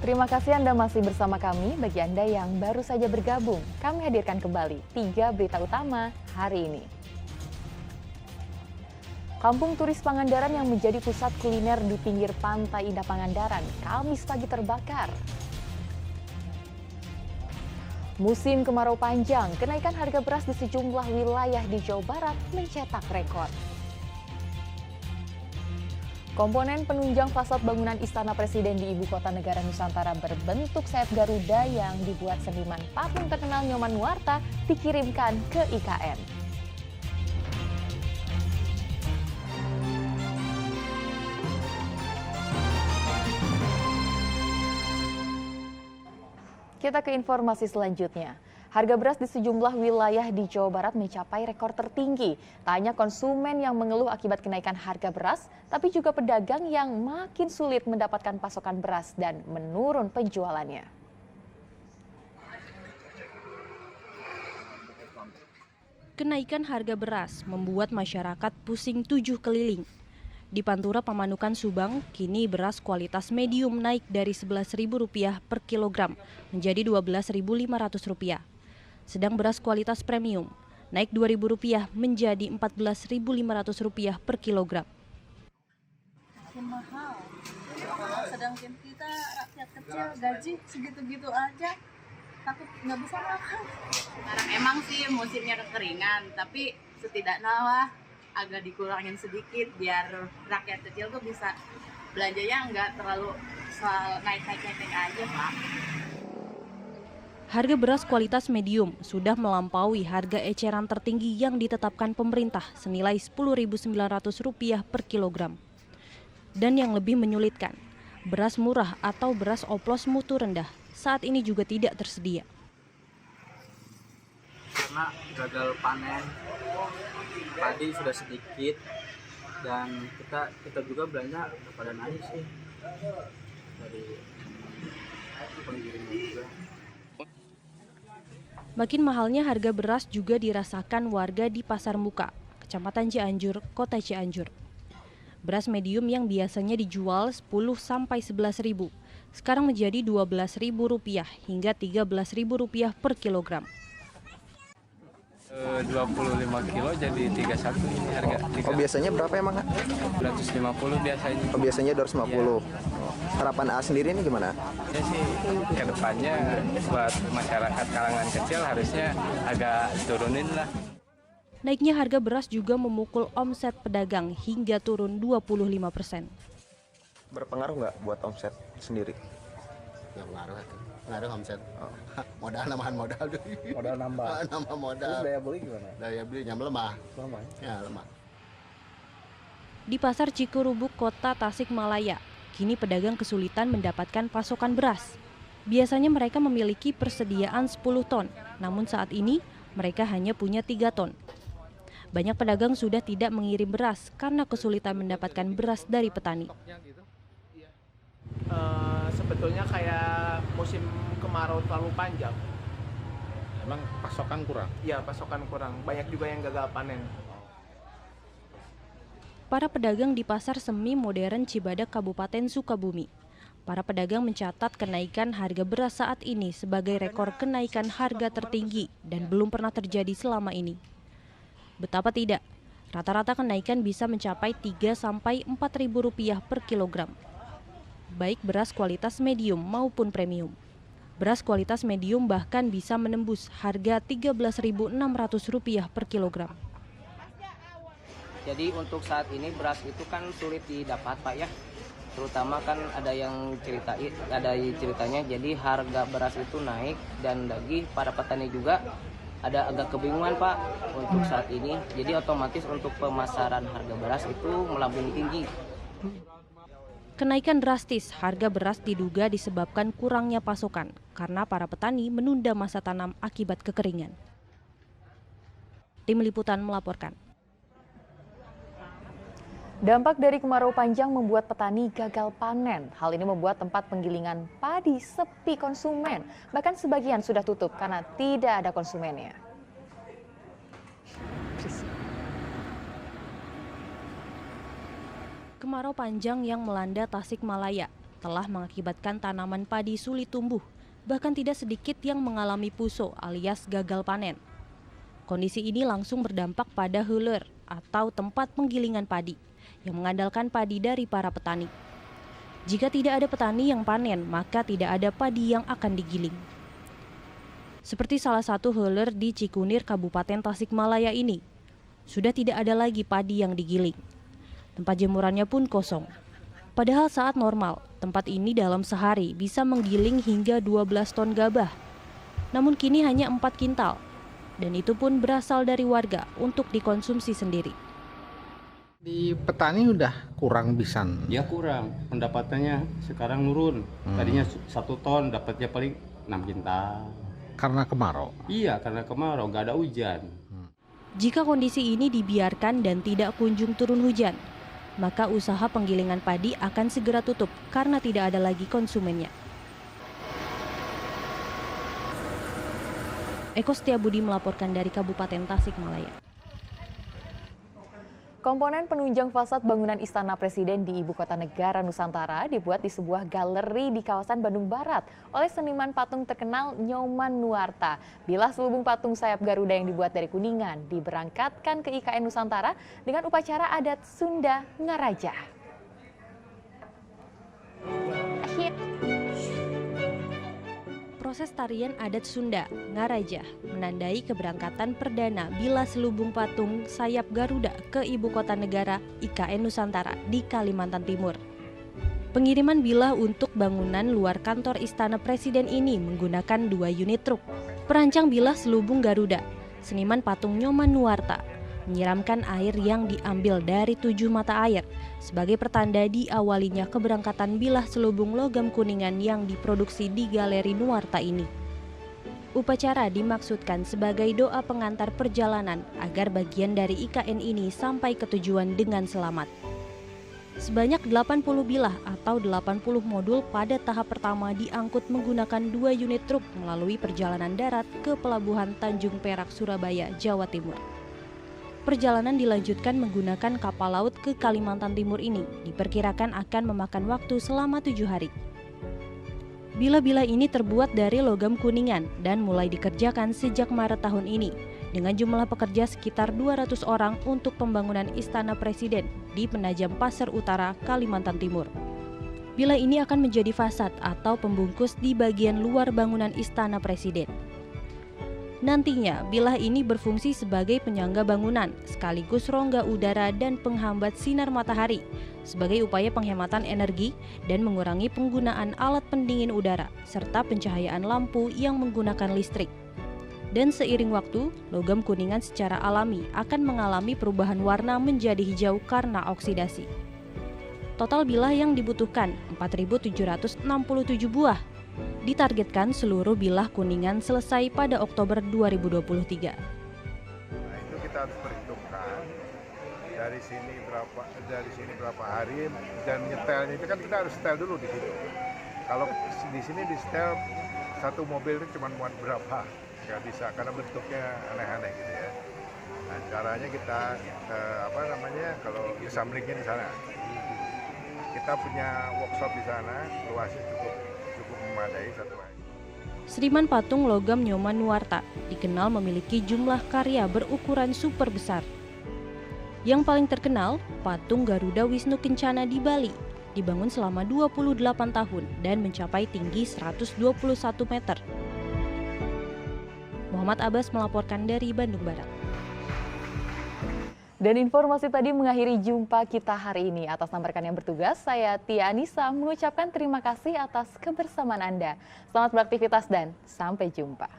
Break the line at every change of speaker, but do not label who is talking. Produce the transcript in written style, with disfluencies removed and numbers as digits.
Terima kasih Anda masih bersama kami. Bagi Anda yang baru saja bergabung, kami hadirkan kembali 3 berita utama hari ini. Kampung Turis Pangandaran yang menjadi pusat kuliner di pinggir Pantai Indah Pangandaran, Kamis pagi terbakar. Musim kemarau panjang, kenaikan harga beras di sejumlah wilayah di Jawa Barat mencetak rekor. Komponen penunjang fasad bangunan Istana Presiden di Ibu Kota Negara Nusantara berbentuk sayap Garuda yang dibuat seniman patung terkenal Nyoman Nuarta dikirimkan ke IKN. Kita ke informasi selanjutnya. Harga beras di sejumlah wilayah di Jawa Barat mencapai rekor tertinggi. Tak hanya konsumen yang mengeluh akibat kenaikan harga beras, tapi juga pedagang yang makin sulit mendapatkan pasokan beras dan menurun penjualannya.
Kenaikan harga beras membuat masyarakat pusing 7 keliling. Di Pantura Pamanukan Subang, kini beras kualitas medium naik dari Rp11.000 per kilogram menjadi Rp12.500. Sedang beras kualitas premium naik Rp2.000 menjadi Rp14.500 per kilogram.
Makin mahal, sedangkan kita rakyat kecil gaji segitu-gitu aja, takut nggak bisa makan.
Sekarang emang sih musimnya kekeringan, tapi setidaknya lah agak dikurangin sedikit biar rakyat kecil tuh bisa belanjanya nggak terlalu naik-naik aja, Pak.
Harga beras kualitas medium sudah melampaui harga eceran tertinggi yang ditetapkan pemerintah senilai Rp10.900 per kilogram. Dan yang lebih menyulitkan, beras murah atau beras oplos mutu rendah saat ini juga tidak tersedia.
Karena gagal panen, padi sudah sedikit, dan kita juga belanja kepada naik sih dari penggiringnya juga.
Makin mahalnya harga beras juga dirasakan warga di Pasar Muka, Kecamatan Cianjur, Kota Cianjur. Beras medium yang biasanya dijual Rp10-11.000, sekarang menjadi Rp12.000 hingga Rp13.000 per kilogram.
25 kilo jadi 31 ini harga.
Oh, biasanya berapa emang?
250 biasanya.
Oh, biasanya 250. Harapan A sendiri ini gimana?
Ya sih, ke depannya buat masyarakat kalangan kecil harusnya agak turunin lah.
Naiknya harga beras juga memukul omset pedagang hingga turun 25%.
Berpengaruh nggak buat omset sendiri?
Ya pengaruh omset. Modal nambahan modal deh.
Modal nambah.
Nambah modal.
Terus daya beli gimana?
Daya belinya melemah.
Lemah.
Ya lemah.
Di Pasar Cikurubuk, Kota Tasikmalaya, kini pedagang kesulitan mendapatkan pasokan beras. Biasanya mereka memiliki persediaan 10 ton, namun saat ini mereka hanya punya 3 ton. Banyak pedagang sudah tidak mengirim beras karena kesulitan mendapatkan beras dari petani.
Sebetulnya kayak musim kemarau terlalu panjang.
Emang pasokan kurang?
Ya, pasokan kurang. Banyak juga yang gagal panen.
Para pedagang di Pasar Semi Modern Cibadak, Kabupaten Sukabumi. Para pedagang mencatat kenaikan harga beras saat ini sebagai rekor kenaikan harga tertinggi dan belum pernah terjadi selama ini. Betapa tidak, rata-rata kenaikan bisa mencapai Rp3-Rp4.000 per kilogram. Baik beras kualitas medium maupun premium. Beras kualitas medium bahkan bisa menembus harga Rp13.600 per kilogram.
Jadi untuk saat ini beras itu kan sulit didapat, Pak, ya. Terutama kan ada ceritanya jadi harga beras itu naik dan bagi para petani juga ada agak kebingungan, Pak, untuk saat ini. Jadi otomatis untuk pemasaran harga beras itu melambung tinggi.
Kenaikan drastis harga beras diduga disebabkan kurangnya pasokan karena para petani menunda masa tanam akibat kekeringan. Tim Liputan melaporkan.
Dampak dari kemarau panjang membuat petani gagal panen. Hal ini membuat tempat penggilingan padi sepi konsumen. Bahkan sebagian sudah tutup karena tidak ada konsumennya.
Kemarau panjang yang melanda Tasikmalaya telah mengakibatkan tanaman padi sulit tumbuh, bahkan tidak sedikit yang mengalami puso alias gagal panen. Kondisi ini langsung berdampak pada huler atau tempat penggilingan padi yang mengandalkan padi dari para petani. Jika tidak ada petani yang panen, maka tidak ada padi yang akan digiling. Seperti salah satu huler di Cikunir, Kabupaten Tasikmalaya ini, sudah tidak ada lagi padi yang digiling. Tempat jemurannya pun kosong. Padahal saat normal, tempat ini dalam sehari bisa menggiling hingga 12 ton gabah. Namun kini hanya 4 kintal, dan itu pun berasal dari warga untuk dikonsumsi sendiri.
Di petani udah kurang bisan.
Ya kurang, pendapatannya sekarang nurun. Tadinya 1 ton, dapatnya paling 6 kintal.
Karena kemarau?
Iya, karena kemarau, nggak ada hujan.
Jika kondisi ini dibiarkan dan tidak kunjung turun hujan, maka usaha penggilingan padi akan segera tutup karena tidak ada lagi konsumennya. Eko Setiabudi melaporkan dari Kabupaten Tasikmalaya.
Komponen penunjang fasad bangunan Istana Presiden di Ibu Kota Negara Nusantara dibuat di sebuah galeri di kawasan Bandung Barat oleh seniman patung terkenal Nyoman Nuarta. Bilah selubung patung sayap Garuda yang dibuat dari kuningan diberangkatkan ke IKN Nusantara dengan upacara adat Sunda Ngaraja.
Proses tarian adat Sunda, Ngaraja, menandai keberangkatan perdana bilah selubung patung sayap Garuda ke Ibu Kota Negara IKN Nusantara di Kalimantan Timur. Pengiriman bilah untuk bangunan luar kantor Istana Presiden ini menggunakan 2 unit truk. Perancang bilah selubung Garuda, seniman patung Nyoman Nuarta, menyiramkan air yang diambil dari 7 mata air sebagai pertanda diawalinya keberangkatan bilah selubung logam kuningan yang diproduksi di Galeri Nuarta ini. Upacara dimaksudkan sebagai doa pengantar perjalanan agar bagian dari IKN ini sampai ke tujuan dengan selamat. Sebanyak 80 bilah atau 80 modul pada tahap pertama diangkut menggunakan 2 unit truk melalui perjalanan darat ke Pelabuhan Tanjung Perak, Surabaya, Jawa Timur. Perjalanan dilanjutkan menggunakan kapal laut ke Kalimantan Timur ini diperkirakan akan memakan waktu selama 7 hari. Bilah-bilah ini terbuat dari logam kuningan dan mulai dikerjakan sejak Maret tahun ini dengan jumlah pekerja sekitar 200 orang untuk pembangunan Istana Presiden di Penajam Pasir Utara, Kalimantan Timur. Bilah ini akan menjadi fasad atau pembungkus di bagian luar bangunan Istana Presiden. Nantinya, bilah ini berfungsi sebagai penyangga bangunan, sekaligus rongga udara dan penghambat sinar matahari, sebagai upaya penghematan energi dan mengurangi penggunaan alat pendingin udara, serta pencahayaan lampu yang menggunakan listrik. Dan seiring waktu, logam kuningan secara alami akan mengalami perubahan warna menjadi hijau karena oksidasi. Total bilah yang dibutuhkan 4.767 buah. Ditargetkan seluruh bilah kuningan selesai pada Oktober 2023.
Nah, itu kita harus perhitungkan dari sini berapa hari, dan nyetelnya itu kan kita harus setel dulu di situ. Kalau di sini di setel 1 mobil itu cuma muat berapa, nggak bisa karena bentuknya aneh-aneh gitu ya. Nah, caranya kita kalau disamlingin di sana, kita punya workshop di sana, luasnya cukup memadai 1 hari.
Seniman patung logam Nyoman Nuarta dikenal memiliki jumlah karya berukuran super besar. Yang paling terkenal, patung Garuda Wisnu Kencana di Bali, dibangun selama 28 tahun dan mencapai tinggi 121 meter. Muhammad Abbas melaporkan dari Bandung Barat.
Dan informasi tadi mengakhiri jumpa kita hari ini. Atas nama rekan yang bertugas, saya Tia Anissa mengucapkan terima kasih atas kebersamaan Anda. Selamat beraktivitas dan sampai jumpa.